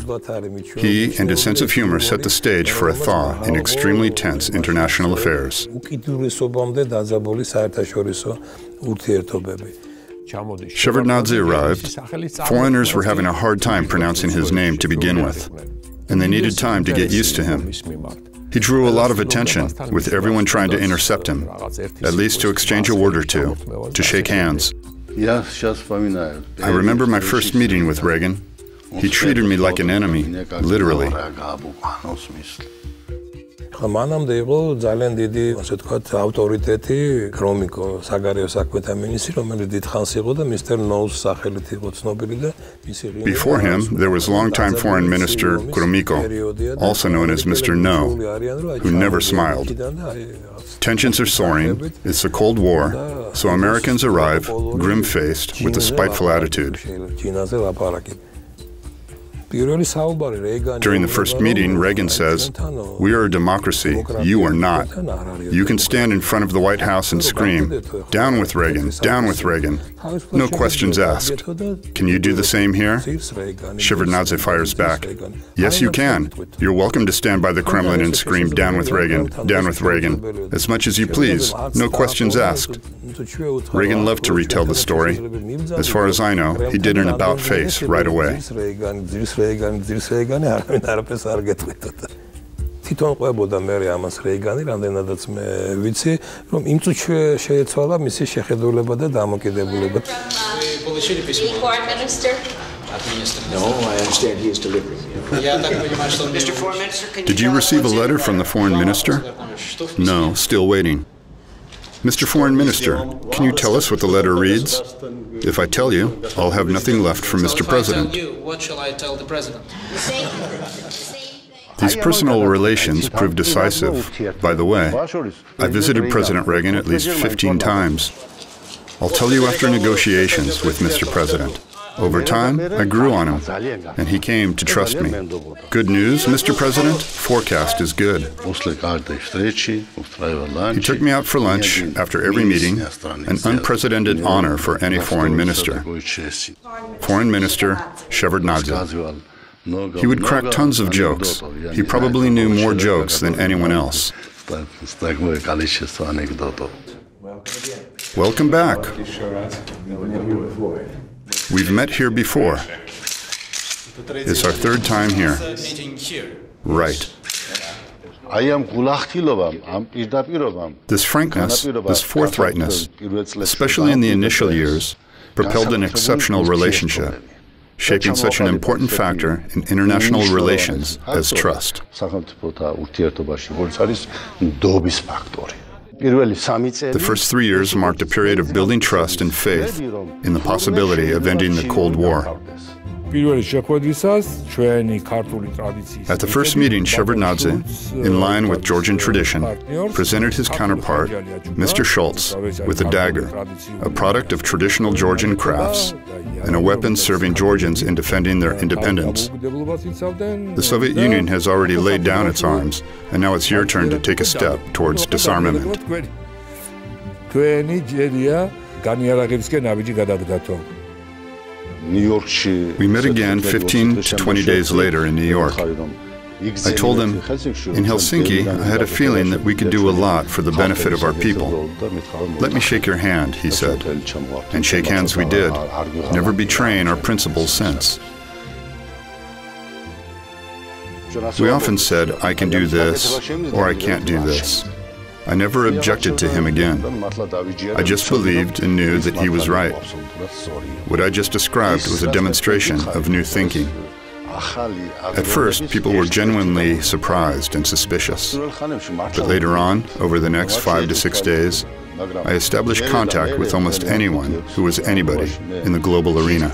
He and his sense of humor set the stage for a thaw in extremely tense international affairs. Shevardnadze arrived. Foreigners were having a hard time pronouncing his name to begin with, and they needed time to get used to him. He drew a lot of attention, with everyone trying to intercept him, at least to exchange a word or two, to shake hands. I remember my first meeting with Reagan. He treated me like an enemy, literally. მანამდე იყო ძალიან დიდი, ასე ვთქვათ, ავტორიტეტი გრომიკო საგარეო საქმეთა მინისტრი, რომელიც დიდხანს იყო და მისტერ ნოუს სახელით იყო ცნობილი და მისი Before him, there was longtime Foreign Minister Gromyko, also known as Mr. No, who never smiled. Tensions are soaring, it's a Cold War, so Americans arrive, grim-faced, with a spiteful attitude. During the first meeting, Reagan says, "We are a democracy, you are not. You can stand in front of the White House and scream, 'Down with Reagan, down with Reagan.' No questions asked. Can you do the same here?" Shevardnadze fires back, "Yes, you can. You're welcome to stand by the Kremlin and scream, 'Down with Reagan, down with Reagan,' as much as you please. No questions asked." Reagan loved to retell the story. As far as I know, he did an about-face right away. თვითონ ყვებოდა მე ამას რეიგანი, რამდენადაც მე ვიცი, რომ იმ წუთში შეეცვალა მისი შეხედულება და დამოკიდებულება. No, I understand he is delivering. Mr. Foreign Minister, Did you receive a letter from the Foreign Minister? No, still waiting. Mr. Foreign Minister, can you tell us what the letter reads? If I tell you, I'll have nothing left for Mr. President. What shall I tell the President? These personal relations proved decisive. By the way, I visited President Reagan at least 15 times. I'll tell you after negotiations with Mr. President. Over time, I grew on him, and he came to trust me. Good news, Mr. President? Forecast is good. He took me out for lunch after every meeting, an unprecedented honor for any foreign minister. Foreign Minister Shevardnadze. He would crack tons of jokes. He probably knew more jokes than anyone else. Welcome back. We've met here before. It's our third time here. Right. This frankness, this forthrightness, especially in the initial years, propelled an exceptional relationship, shaping such an important factor in international relations as trust. The first 3 years marked a period of building trust and faith in the possibility of ending the Cold War. At the first meeting, Shevardnadze, in line with Georgian tradition, presented his counterpart, Mr. Schultz, with a dagger, a product of traditional Georgian crafts, and a weapon serving Georgians in defending their independence. The Soviet Union has already laid down its arms, and now it's your turn to take a step towards disarmament. We met again 15 to 20 days later in New York. I told him, in Helsinki, I had a feeling that we could do a lot for the benefit of our people. Let me shake your hand, he said. And shake hands we did, never betraying our principles since. We often said, I can do this, or I can't do this. I never objected to him again. I just believed and knew that he was right. What I just described was a demonstration of new thinking. At first, people were genuinely surprised and suspicious. But later on, over the next 5 to 6 days, I established contact with almost anyone who was anybody in the global arena.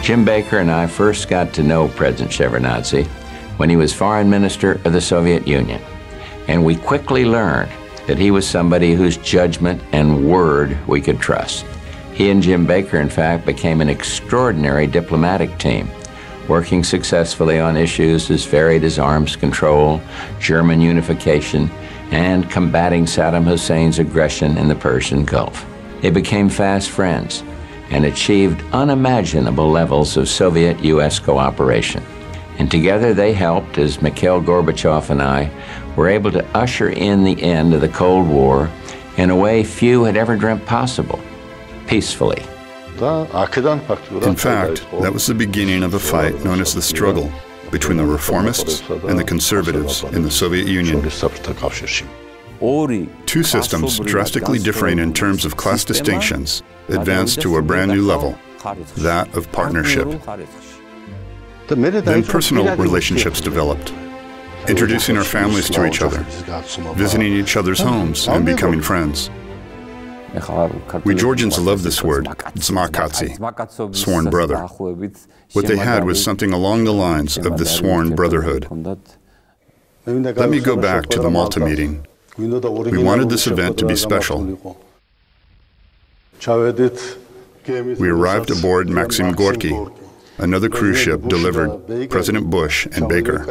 Jim Baker and I first got to know President Shevardnadze when he was Foreign Minister of the Soviet Union, and we quickly learned that he was somebody whose judgment and word we could trust. He and Jim Baker, in fact, became an extraordinary diplomatic team, working successfully on issues as varied as arms control, German unification, and combating Saddam Hussein's aggression in the Persian Gulf. They became fast friends and achieved unimaginable levels of Soviet-U.S. cooperation. And together they helped, as Mikhail Gorbachev and I were able to usher in the end of the Cold War in a way few had ever dreamt possible, peacefully. In fact, that was the beginning of a fight known as the struggle between the reformists and the conservatives in the Soviet Union. Two systems drastically differing in terms of class distinctions advanced to a brand new level, that of partnership. Then personal relationships developed, introducing our families to each other, visiting each other's homes, and becoming friends. We Georgians love this word, dzmakatsi, sworn brother. What they had was something along the lines of the sworn brotherhood. Let me go back to the Malta meeting. We wanted this event to be special. We arrived aboard Maxim Gorky. Another cruise ship delivered President Bush and Baker.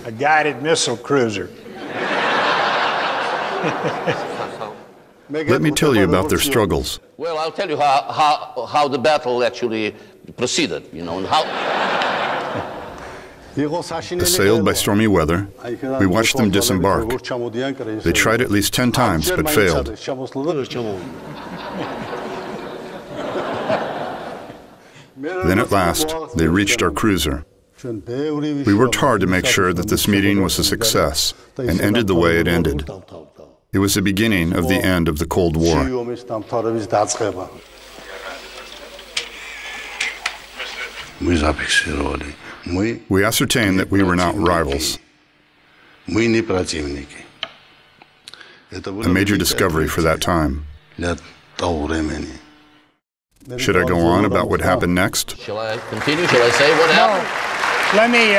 A guided missile cruiser. Let me tell you about their struggles. Well, I'll tell you how the battle actually proceeded, you know, and how... Assailed by stormy weather, we watched them disembark. They tried at least 10 times, but failed. Then at last, they reached our cruiser. We worked hard to make sure that this meeting was a success and ended the way it ended. It was the beginning of the end of the Cold War. We ascertained that we were not rivals. A major discovery for that time. Should I go on about what happened next? Shall I continue? Shall I say what happened? Let me,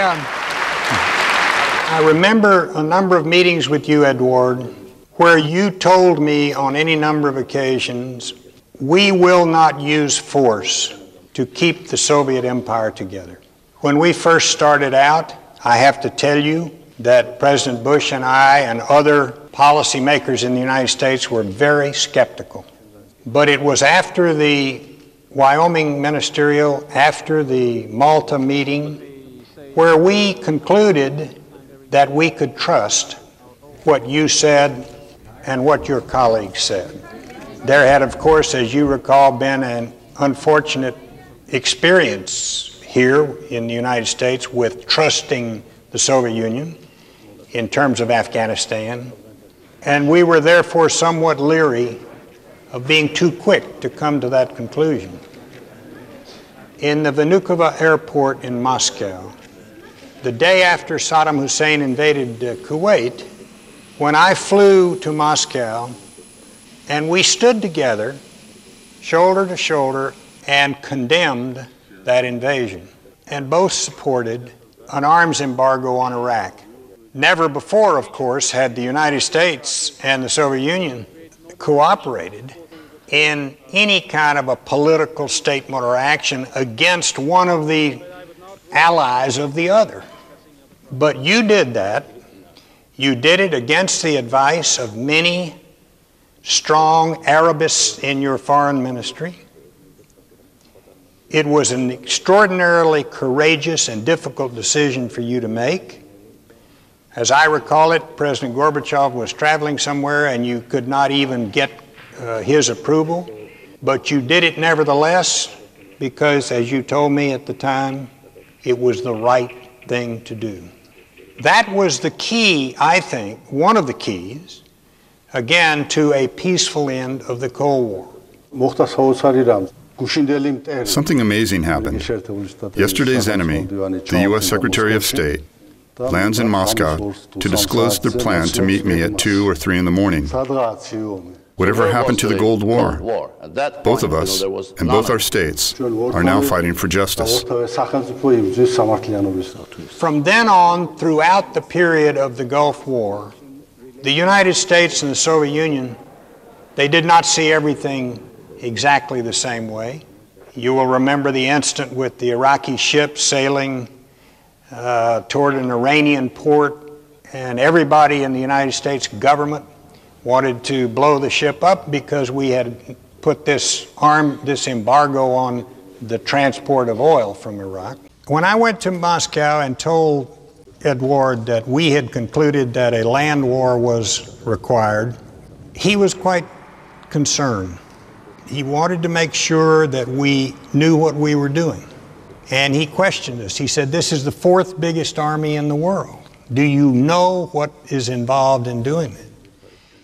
I remember a number of meetings with you, Eduard, where you told me on any number of occasions, we will not use force to keep the Soviet Empire together. When we first started out, I have to tell you that President Bush and I and other policymakers in the United States were very skeptical. But it was after the Wyoming ministerial, after the Malta meeting, where we concluded that we could trust what you said and what your colleagues said. There had, of course, as you recall, been an unfortunate experience here in the United States with trusting the Soviet Union in terms of Afghanistan, and we were therefore somewhat leery of being too quick to come to that conclusion. In the Vnukovo airport in Moscow, the day after Saddam Hussein invaded Kuwait, when I flew to Moscow and we stood together, shoulder to shoulder, and condemned that invasion, and both supported an arms embargo on Iraq. Never before, of course, had the United States and the Soviet Union cooperated in any kind of a political statement or action against one of the allies of the other. But you did that. You did it against the advice of many strong Arabists in your foreign ministry. It was an extraordinarily courageous and difficult decision for you to make. As I recall it, President Gorbachev was traveling somewhere and you could not even get his approval, but you did it nevertheless because, as you told me at the time, it was the right thing to do. That was the key, I think, one of the keys, again, to a peaceful end of the Cold War. Something amazing happened. Yesterday's enemy, the U.S. Secretary of State, lands in Moscow to disclose their plan to meet me at 2 or 3 in the morning. Whatever happened to the Gold War? Both of us, and both our states, are now fighting for justice. From then on, throughout the period of the Gulf War, the United States and the Soviet Union, they did not see everything exactly the same way. You will remember the incident with the Iraqi ship sailing toward an Iranian port, and everybody in the United States government wanted to blow the ship up because we had put this embargo on the transport of oil from Iraq. When I went to Moscow and told Eduard that we had concluded that a land war was required, he was quite concerned. He wanted to make sure that we knew what we were doing. And he questioned us. He said, "This is the fourth biggest army in the world. Do you know what is involved in doing it?"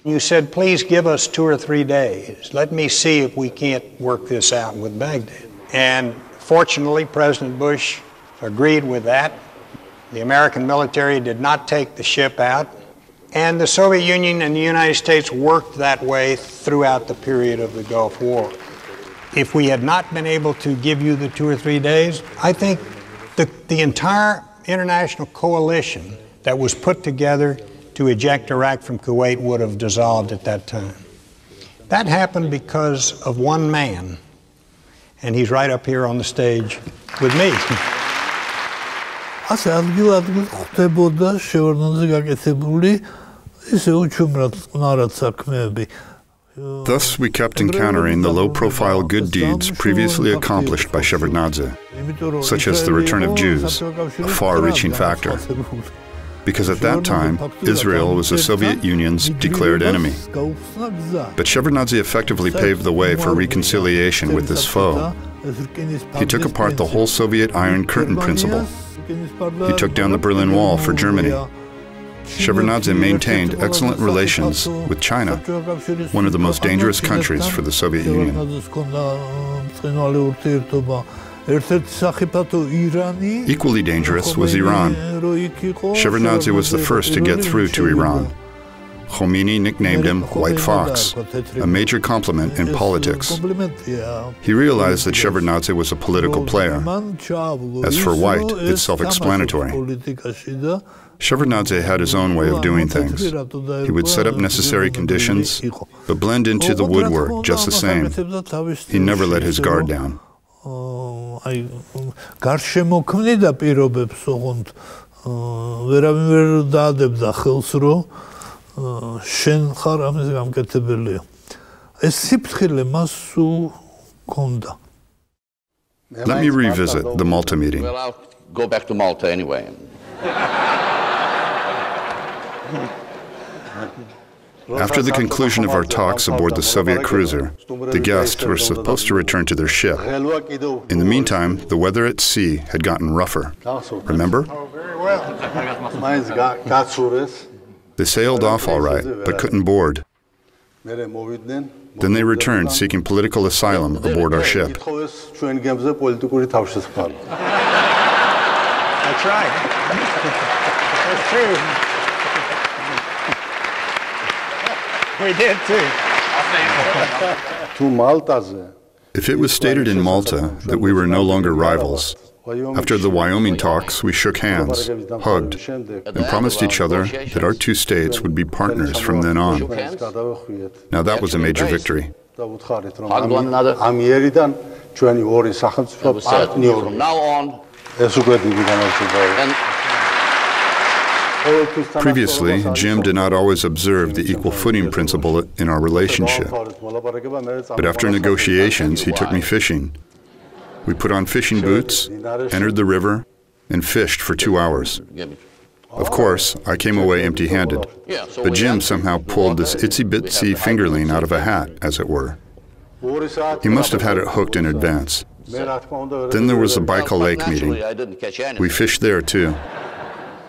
You said, "Please give us 2 or 3 days. Let me see if we can't work this out with Baghdad." And fortunately, President Bush agreed with that. The American military did not take the ship out. And the Soviet Union and the United States worked that way throughout the period of the Gulf War. If we had not been able to give you the 2 or 3 days, I think the entire international coalition that was put together to eject Iraq from Kuwait would have dissolved at that time. That happened because of one man, and he's right up here on the stage with me. ასე ადგილ-ადგილ ხდებოდა შევარდნაძე გაკეთებული ისე უჩუმრად ყნარად საქმეები. Thus, we kept encountering the low-profile good deeds previously accomplished by Shevardnadze, such as the return of Jews, a far-reaching factor. Because at that time, Israel was the Soviet Union's declared enemy. But Shevardnadze effectively paved the way for reconciliation with this foe. He took apart the whole Soviet Iron Curtain principle. He took down the Berlin Wall for Germany. Shevardnadze maintained excellent relations with China, one of the most dangerous countries for the Soviet Union. Equally dangerous was Iran. Shevardnadze was the first to get through to Iran. Khomeini nicknamed him White Fox, a major compliment in politics. He realized that Shevardnadze was a political player. As for White, it's self-explanatory. Shevardnadze had his own way of doing things. He would set up necessary conditions, but blend into the woodwork just the same. He never let his guard down. Let me revisit the Malta meeting. Well, I'll go back to Malta anyway. After the conclusion of our talks aboard the Soviet cruiser, the guests were supposed to return to their ship. In the meantime, the weather at sea had gotten rougher. Remember? Oh, very well. They sailed off all right, but couldn't board. Then they returned seeking political asylum aboard our ship. That's right. That's true. We did too. If it was stated in Malta that we were no longer rivals, after the Wyoming talks, we shook hands, hugged, and promised each other that our two states would be partners from then on. Now that was a major victory. Hug one another. From now on. Previously, Jim did not always observe the equal footing principle in our relationship. But after negotiations, he took me fishing. We put on fishing boots, entered the river, and fished for 2 hours. Of course, I came away empty-handed, but Jim somehow pulled this itsy-bitsy fingerling out of a hat, as it were. He must have had it hooked in advance. Then there was the Baikal Lake meeting. We fished there, too.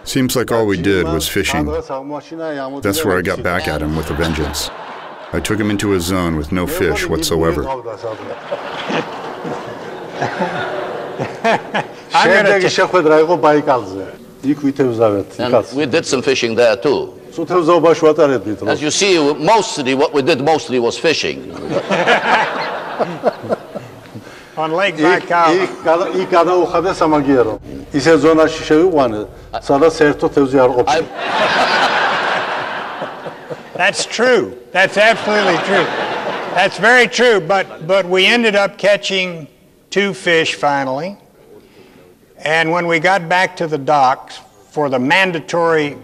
Seems like all we did was fishing. That's where I got back at him with a vengeance. I took him into a zone with no fish whatsoever. And we did some fishing there too. As you see, mostly what we did was fishing. On Lake Baikal. That's true. That's absolutely true. That's very true, but we ended up catching 2 fish finally. And when we got back to the docks for the mandatory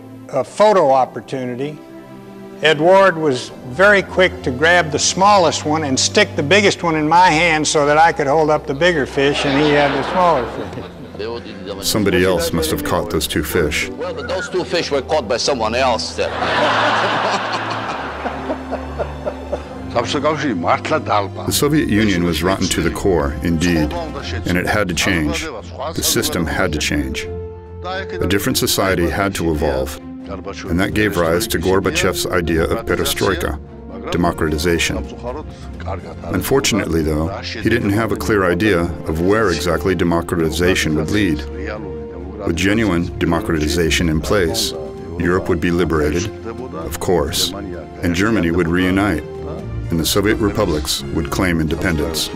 photo opportunity, Eduard was very quick to grab the smallest one and stick the biggest one in my hand so that I could hold up the bigger fish and he had the smaller fish. Somebody else must have caught those 2 fish. Well, those 2 fish were caught by someone else. The Soviet Union was rotten to the core, indeed, and it had to change. The system had to change. A different society had to evolve, and that gave rise to Gorbachev's idea of perestroika, democratization. Unfortunately, though, he didn't have a clear idea of where exactly democratization would lead. With genuine democratization in place, Europe would be liberated, of course, and Germany would reunite, and the Soviet republics would claim independence.